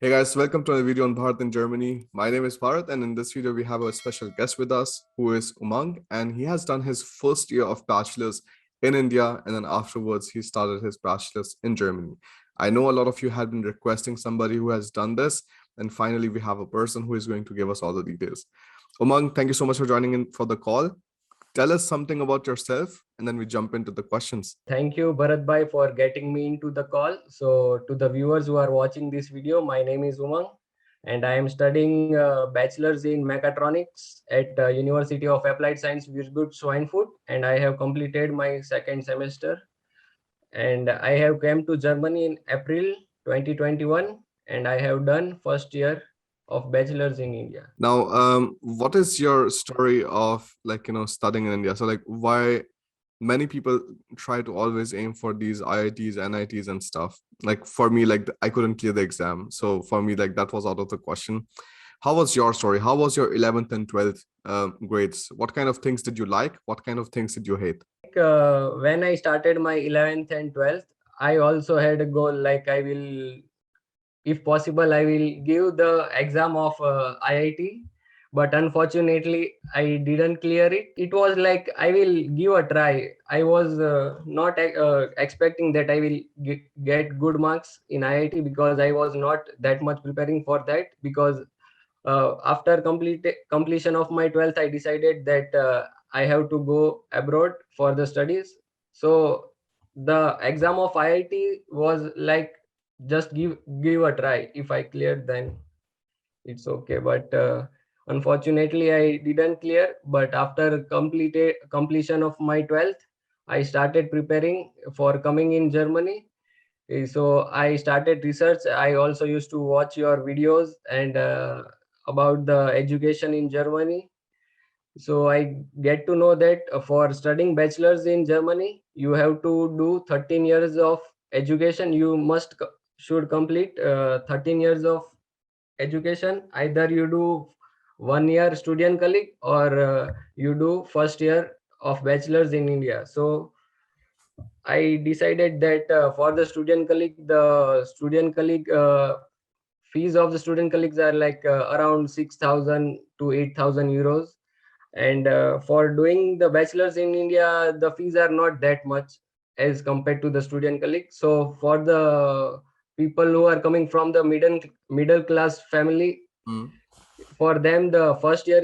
Hey guys, welcome to a video on Bharat in Germany. My name is Bharat, and in this video, we have a special guest with us who is Umang, and he has done his first year of bachelor's in India, and then afterwards, he started his bachelor's in Germany. I know a lot of you had been requesting somebody who has done this, and finally, we have a person who is going to give us all the details. Umang, thank you so much for joining in for the call. Tell us something about yourself, and then we jump into the questions. Thank you, Bharat Bhai, for getting me into the call. So, to the viewers who are watching this video, my name is Umang, and I am studying bachelor's in mechatronics at University of Applied Science, Würzburg, Schweinfurt, and I have completed my second semester. And I have came to Germany in April 2021, and I have done first year of bachelor's in India. Now, what is your story of studying in India? So, like, why many people try to always aim for these IITs, NITs, and stuff. Like for me, like I couldn't clear the exam, so for me, like that was out of the question. How was your story? How was your 11th and 12th grades? What kind of things did you like? What kind of things did you hate? When I started my 11th and 12th, I also had a goal like I will, if possible, I will give the exam of IIT, but unfortunately I didn't clear it. It was like I will give a try. I was not expecting that I will get good marks in IIT, because I was not that much preparing for that, because after completion of my 12th, I decided that I have to go abroad for the studies. So the exam of IIT was like, just give a try. If I cleared, then it's okay. But unfortunately I didn't clear. But after completion of my 12th, I started preparing for coming in Germany. So I started research. I also used to watch your videos and about the education in Germany. So I get to know that for studying bachelor's in Germany, you have to do 13 years of education. You should complete 13 years of education. Either you do 1 year Studienkolleg, or you do first year of bachelor's in India. So I decided that for the student colleague fees of the student colleagues are like around 6,000 to 8,000 euros. And for doing the bachelor's in India, the fees are not that much as compared to the student colleague. So for the people who are coming from the middle class family, Mm. for them the first year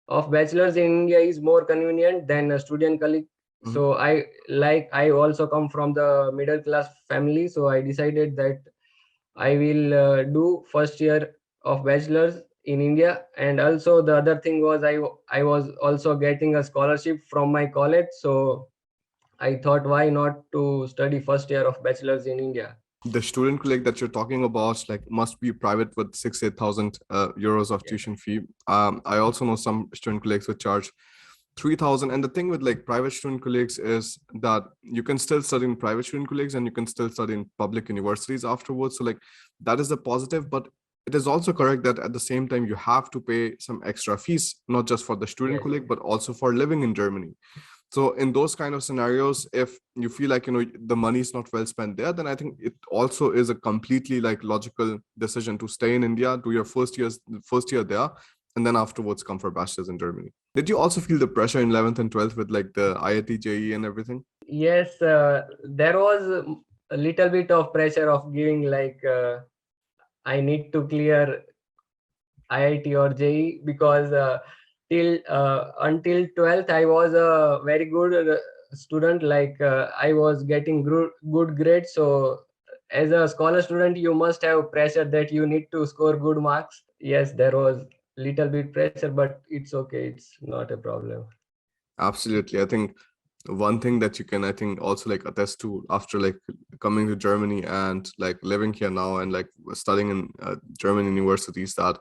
of bachelor's in India is more convenient than a student colleague. Mhm. So I also come from the middle class family, so I decided that I will do first year of bachelor's in India. And also the other thing was I was also getting a scholarship from my college, so I thought, why not to study first year of bachelor's in India. The student colleague that you're talking about, like, must be private with 8,000 euros of Yes. tuition fee. I also know some student colleagues would charge 3,000. And the thing with like private student colleagues is that you can still study in private student colleagues and you can still study in public universities afterwards. So like that is the positive, but it is also correct that at the same time you have to pay some extra fees, not just for the student Yes. colleague, but also for living in Germany. So in those kind of scenarios, if you feel like the money is not well spent there, then I think it also is a completely like logical decision to stay in India, do your first year there, and then afterwards come for bachelor's in Germany. Did you also feel the pressure in 11th and 12th with like the IIT JE and everything? Yes, there was a little bit of pressure of giving like I need to clear IIT or JE, because till until 12th I was a very good student. Like I was getting good grades. So as a scholar student, you must have pressure that you need to score good marks. Yes, there was little bit pressure, but it's okay. It's not a problem. Absolutely. I think one thing that you can, I think, also like attest to after like coming to Germany and like living here now and like studying in German universities, that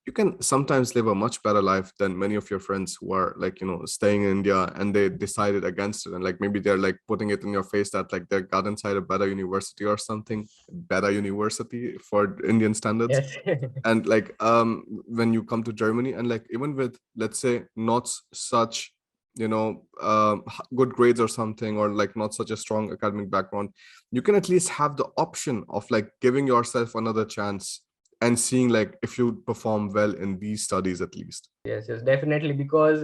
you can sometimes live a much better life than many of your friends who are like staying in India and they decided against it, and like maybe they're like putting it in your face that like they got inside a better university or something, better university for Indian standards. Yes. And like when you come to Germany and like even with, let's say, not such good grades or something, or like not such a strong academic background, you can at least have the option of like giving yourself another chance and seeing like if you perform well in these studies at least. Yes, yes, definitely. Because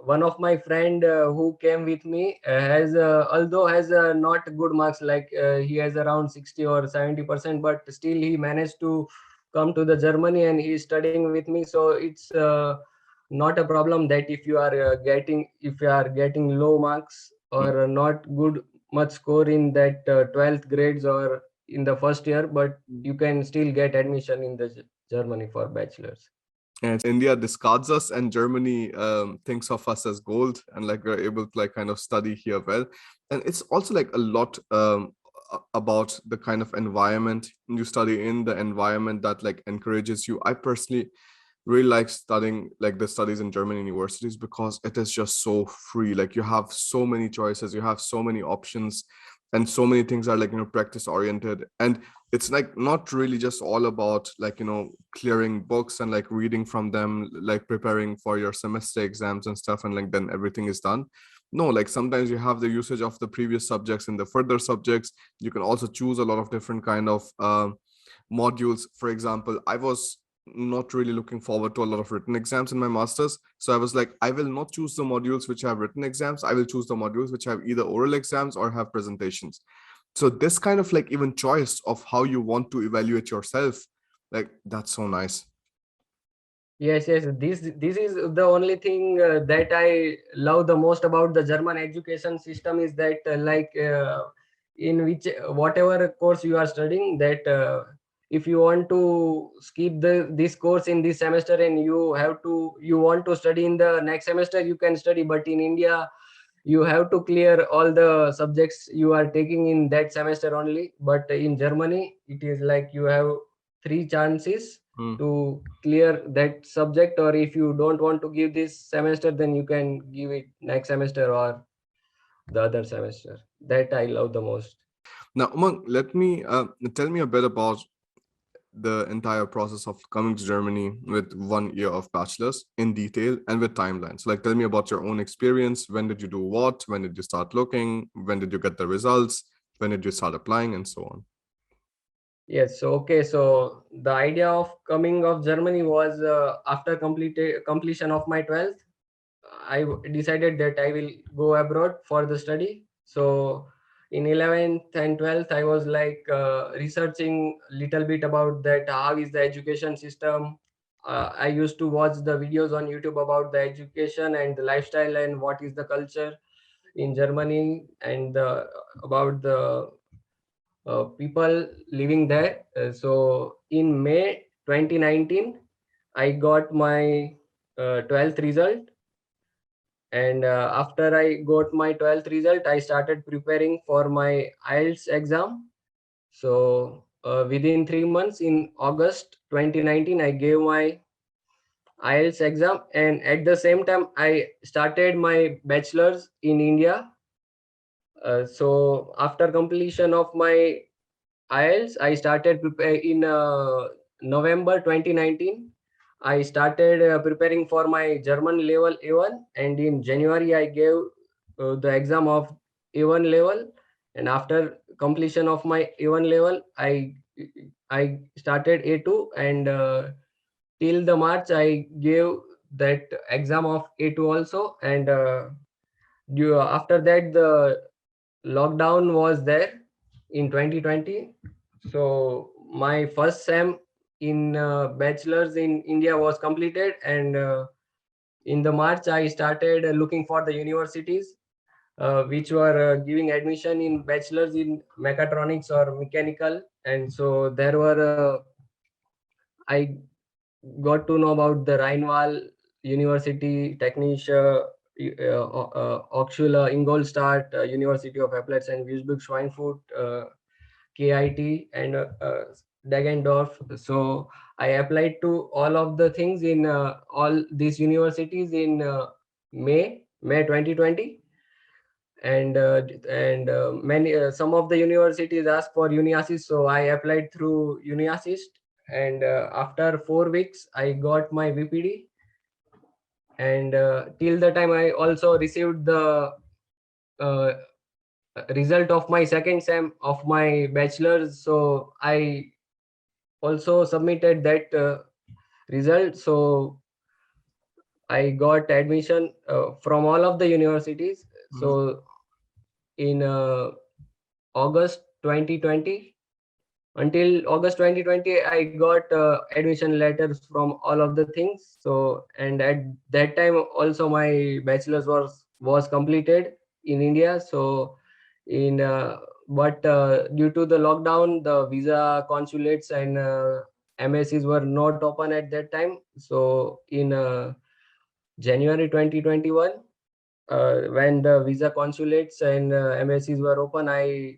one of my friend who came with me has, although has not good marks, like he has around 60 or 70%, but still he managed to come to the Germany and he is studying with me. So it's not a problem that if you are getting low marks or not good much score in that 12th grades or in the first year, but you can still get admission in the Germany for bachelors. And India discards us, and Germany thinks of us as gold, and like we're able to like kind of study here well. And it's also like a lot about the kind of environment you study in, the environment that like encourages you. I personally really like studying like the studies in German universities because it is just so free. Like you have so many choices, you have so many options, and so many things are like practice oriented. And it's like not really just all about like clearing books and like reading from them, like preparing for your semester exams and stuff, and like then everything is done. No, like sometimes you have the usage of the previous subjects in the further subjects. You can also choose a lot of different kind of modules. For example, I was not really looking forward to a lot of written exams in my masters, so I was like, I will not choose the modules which have written exams. I will choose the modules which have either oral exams or have presentations. So this kind of like even choice of how you want to evaluate yourself, like that's so nice. Yes, yes. This is the only thing that I love the most about the German education system, is that in which whatever course you are studying, that if you want to skip this course in this semester and you want to study in the next semester, you can study. But in India, you have to clear all the subjects you are taking in that semester only. But in Germany, it is like you have three chances Hmm. to clear that subject, or if you don't want to give this semester, then you can give it next semester or the other semester. That I love the most. Now, Umang, let me tell me a bit about the entire process of coming to Germany with 1 year of bachelor's in detail and with timelines. So, like, tell me about your own experience. When did you do what? When did you start looking? When did you get the results? When did you start applying, and so on? Yes, so okay, so the idea of coming of Germany was after completion of my 12th. Decided that I will go abroad for the study. So in 11th and 12th, I was like researching little bit about that, how is the education system. I used to watch the videos on YouTube about the education and the lifestyle and what is the culture in Germany, and about the people living there. So in May 2019, I got my 12th result, and after I got my 12th result, I started preparing for my IELTS exam. So within 3 months, in August 2019, I gave my IELTS exam, and at the same time I started my bachelor's in India. So after completion of my IELTS, I started prepare in November 2019. I started preparing for my German level A1, and in January I gave the exam of A1 level. And after completion of my A1 level, I started A2, and till the March I gave that exam of A2 also. And after that, the lockdown was there in 2020. So my first sem in bachelor's in India was completed, and in the March I started looking for the universities which were giving admission in bachelor's in mechatronics or mechanical. And so there were I got to know about the Rheinwald University, Technische Hochschule Ingolstadt, University of Applied and Duisburg Schweinfurt, KIT, and Deggendorf. So I applied to all of the things in all these universities in May 2020. And many some of the universities asked for UniAssist, so I applied through UniAssist. And after 4 weeks I got my VPD. And till the time I also received the uh, result of my second sem of my bachelor's, so I also submitted that result. So I got admission from all of the universities. Mhm. So in August 2020, until August 2020, I got admission letters from all of the things. So, and at that time also my bachelor's was completed in India. So in but due to the lockdown, the visa consulates and MSCs were not open at that time. So in January 2021, when the visa consulates and MSCs were open, I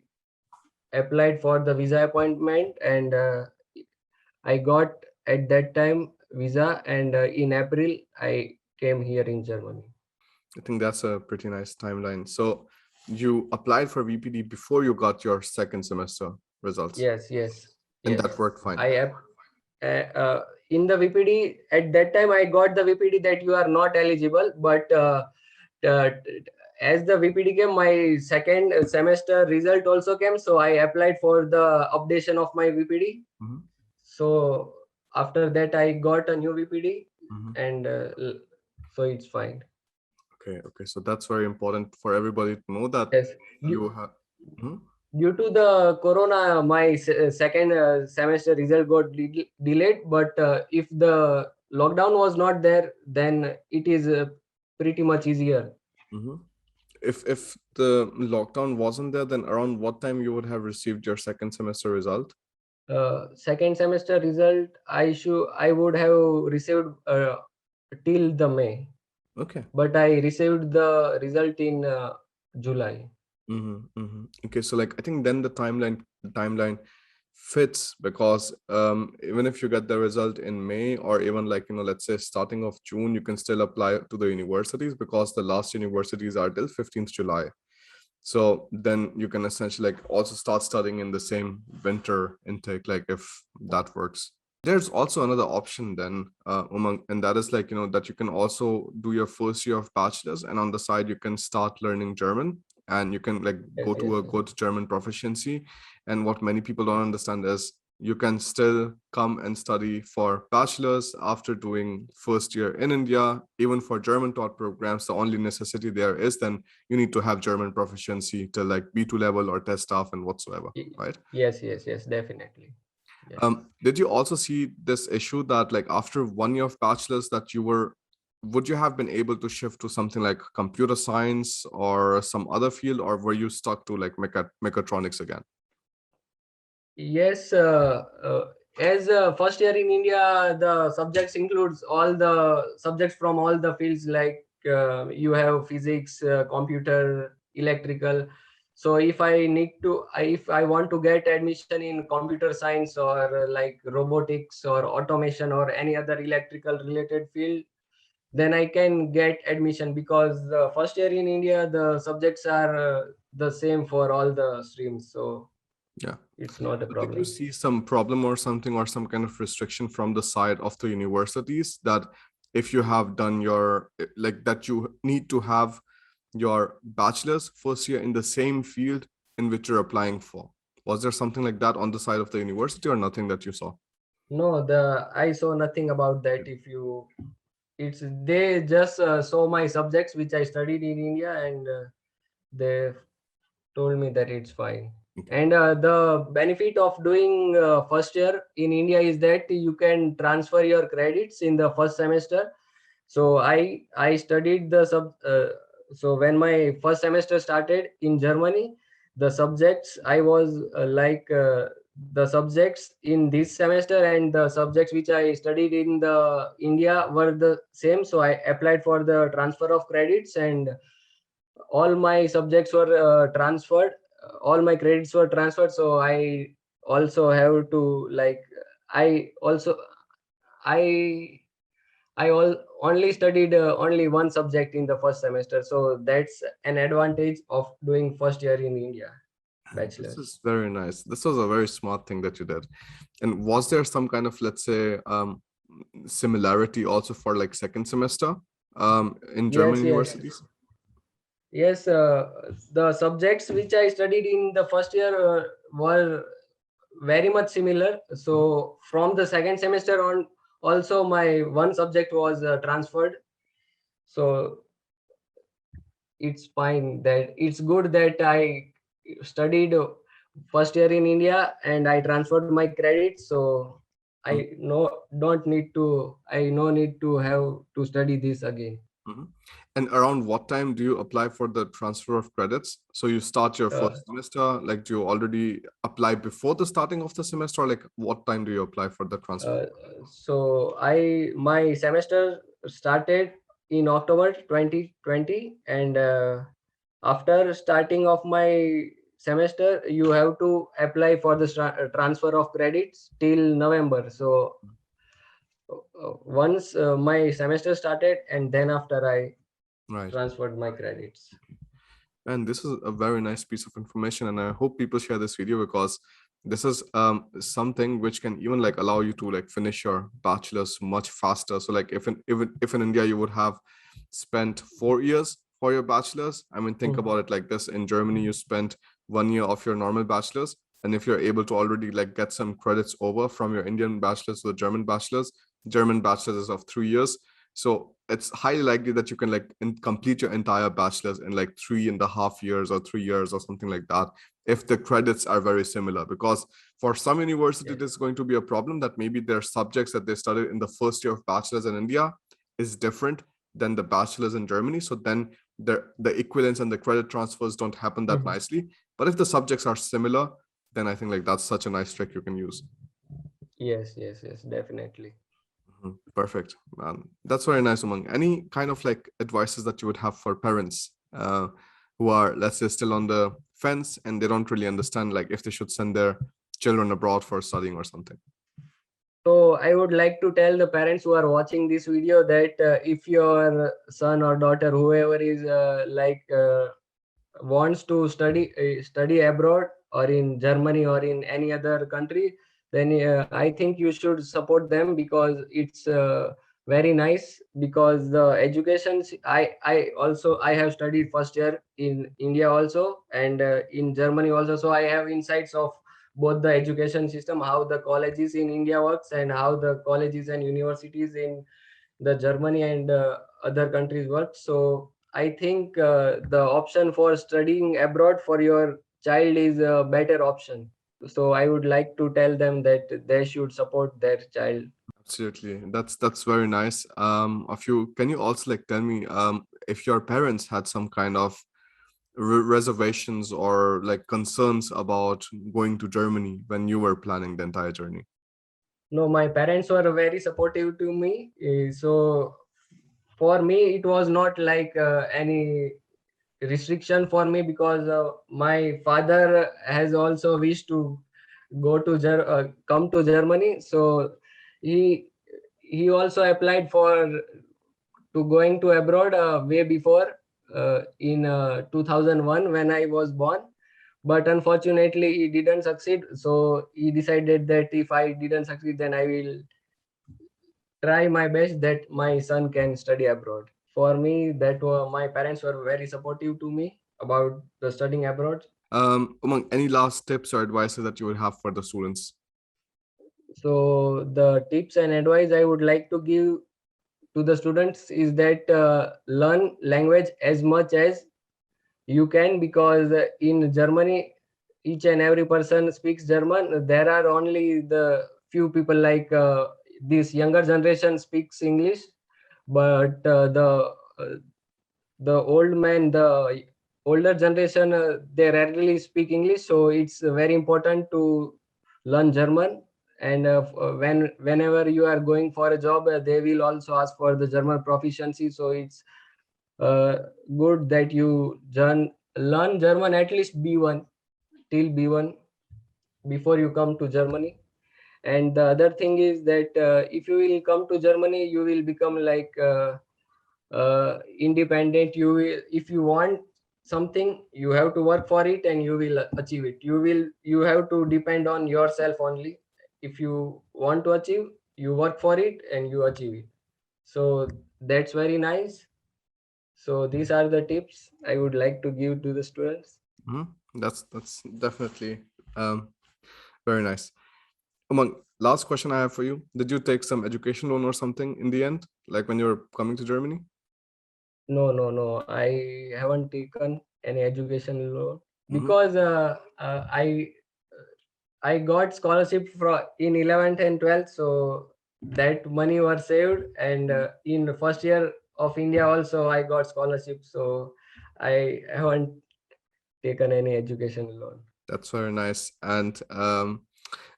applied for the visa appointment, and I got at that time visa, and in April I came here in Germany. I think that's a pretty nice timeline. So you applied for VPD before you got your second semester results, Yes, yes, and yes. that worked fine. I have in the VPD at that time I got the VPD that you are not eligible, but uh, as the VPD came, my second semester result also came, so I applied for the updation of my VPD. Mhm. So after that I got a new VPD, Mhm. and so it's fine. Okay, okay. So that's very important for everybody to know that Yes. you have. Mhm. Due to the corona, my second semester result got delayed. But if the lockdown was not there, then it is pretty much easier. Mhm. If the lockdown wasn't there, then around what time you would have received your second semester result? Second semester result, I would have received till the May, Okay. but I received the result in July. Okay, so like I think then the timeline fits because even if you get the result in May or even like let's say starting of June, you can still apply to the universities because the last universities are till 15th July. So then you can essentially like also start studying in the same winter intake, like if that works. There's also another option then, Umang, and that is like, that you can also do your first year of bachelor's and on the side you can start learning German and you can like Yes, go yes, to a yes. good German proficiency. And what many people don't understand is you can still come and study for bachelor's after doing first year in India. Even for German taught programs, the only necessity there is then you need to have German proficiency to like B2 level or test staff and whatsoever, right? Yes, yes, yes, definitely. Yes. Did you also see this issue that like after 1 year of bachelor's that would you have been able to shift to something like computer science or some other field, or were you stuck to like mechatronics again? Yes, as first year in India, the subjects includes all the subjects from all the fields, like you have physics, computer, electrical. So if I want to get admission in computer science or like robotics or automation or any other electrical related field, then I can get admission, because the first year in India, the subjects are the same for all the streams. So Yeah. it's not a Did you problem. see some problem or something or some kind of restriction from the side of the universities that if you have done your like that you need to have your bachelor's first year in the same field in which you're applying for? Was there something like that on the side of the university or nothing that you saw? No, I saw nothing about that. If you, it's they just saw my subjects which I studied in India, and they told me that it's fine. Okay. And the benefit of doing first year in India is that you can transfer your credits in the first semester. So I studied the so when my first semester started in Germany, the subjects I was the subjects in this semester and the subjects which I studied in the India were the same. So I applied for the transfer of credits, and all my subjects were transferred. All my credits were transferred. So I also have to like I also I only studied only one subject in the first semester, so that's an advantage of doing first year in India, This bachelor's. is very nice. This was a very smart thing that you did. And was there some kind of, let's say, similarity also for like second semester? in German Yes, yes, universities? yes. The subjects which I studied in the first year were very much similar. So from the second semester on, also my one subject was transferred. So it's fine, that it's good that I studied first year in India and I transferred my credits. So I no need to have to study this again. Mhm. And around what time do you apply for the transfer of credits? So you start your Uh, first semester, like do you already apply before the starting of the semester, or like what time do you apply for the transfer? uh, so I my semester started in October 2020, and after starting of my semester you have to apply for the transfer of credits till November. So once my semester started, and then after I Right. transferred my credits. And this is a very nice piece of information, and I hope people share this video because this is something which can even like allow you to like finish your bachelor's much faster. So like if in India you would have spent 4 years for your bachelor's, I mean think Mhm. about it like this: in Germany you spent 1 year of your normal bachelor's, and if you're able to already like get some credits over from your Indian bachelor's to the German bachelor's is of 3 years. So it's highly likely that you can like complete your entire bachelor's in like 3.5 years or 3 years or something like that, if the credits are very similar. Because for some university, Yes. it is going to be a problem that maybe their subjects that they studied in the first year of bachelor's in India is different than the bachelor's in Germany. So then the equivalence and the credit transfers don't happen that Mhm. nicely. But if the subjects are similar, then I think like that's such a nice trick you can use. Yes, yes, yes, definitely. Mhm. Perfect. That's very nice, Umang. Any kind of like advices that you would have for parents who are, let's say, still on the fence and they don't really understand like if they should send their children abroad for studying or something? So I would like to tell the parents who are watching this video that if your son or daughter, whoever is wants to study abroad or in Germany or in any other country, then I think you should support them, because it's very nice. Because the education, I have studied first year in India also, and in Germany also. So I have insights of both the education system, how the colleges in India works, and how the colleges and universities in the Germany and other countries work. So I think the option for studying abroad for your child is a better option. So I would like to tell them that they should support their child. Absolutely. That's very nice. A few, can you also like tell me if your parents had some kind of reservations or like concerns about going to Germany when you were planning the entire journey? No, my parents were very supportive to me. So for me, it was not like any restriction for me, because my father has also wished to come to Germany. So he he also applied for to going to abroad way before, in 2001 when I was born. But unfortunately he didn't succeed, so he decided that if I didn't succeed, then I will try my best that my son can study abroad. For me, my parents were very supportive to me about the studying abroad. Among any last tips or advices that you would have for the students? So the tips and advice I would like to give to the students is that learn language as much as you can, because in Germany each and every person speaks German. There are only the few people like this younger generation speaks English, but uh, the older generation, they rarely speak English. So it's very important to learn German. And whenever you are going for a job, they will also ask for the German proficiency. So it's uh, good that you learn German at least B1, till B1, before you come to Germany. And the other thing is that if you will come to Germany, you will become like independent. You will, if you want something, you have to work for it and you will achieve it. You have to depend on yourself only. If you want to achieve, you work for it and you achieve it. So that's very nice. So these are the tips I would like to give to the students. Mhm. That's definitely very nice. Umang, last question I have for you. Did you take some education loan or something in the end, like when you're coming to Germany? No, no, no. I haven't taken any education loan Hmm. because I got scholarship from in 11th and 12th, so that money was saved. And in the first year of India also, I got scholarship, so I haven't taken any education loan. That's very nice. And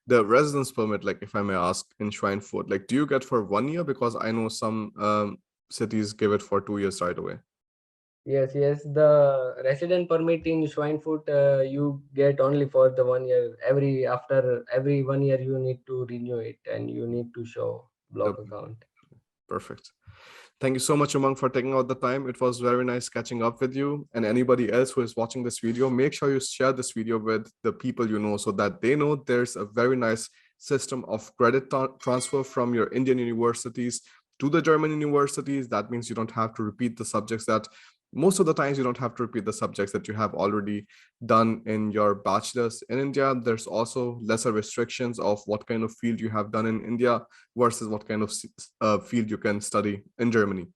the residence permit, like if I may ask, in Schweinfurt, like do you get for 1 year? Because I know some cities give it for 2 years right away. Yes, yes. The resident permit in Schweinfurt, you get only for the 1 year. After every 1 year, you need to renew it, and you need to show The block account. Perfect. Thank you so much, Umang, for taking out the time. It was very nice catching up with you. And anybody else who is watching this video, make sure you share this video with the people you know so that they know there's a very nice system of credit transfer from your Indian universities to the German universities. That means you don't have to repeat the subjects that most of the times you don't have to repeat the subjects that you have already done in your bachelor's in India. There's also lesser restrictions of what kind of field you have done in India versus what kind of field you can study in Germany.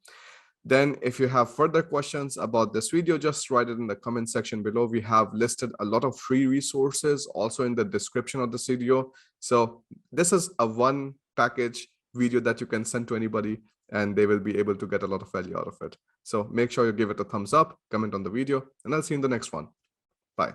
Then if you have further questions about this video, just write it in the comment section below. We have listed a lot of free resources also in the description of this video. So this is a one package video that you can send to anybody and they will be able to get a lot of value out of it. So make sure you give it a thumbs up, comment on the video, and I'll see you in the next one. Bye.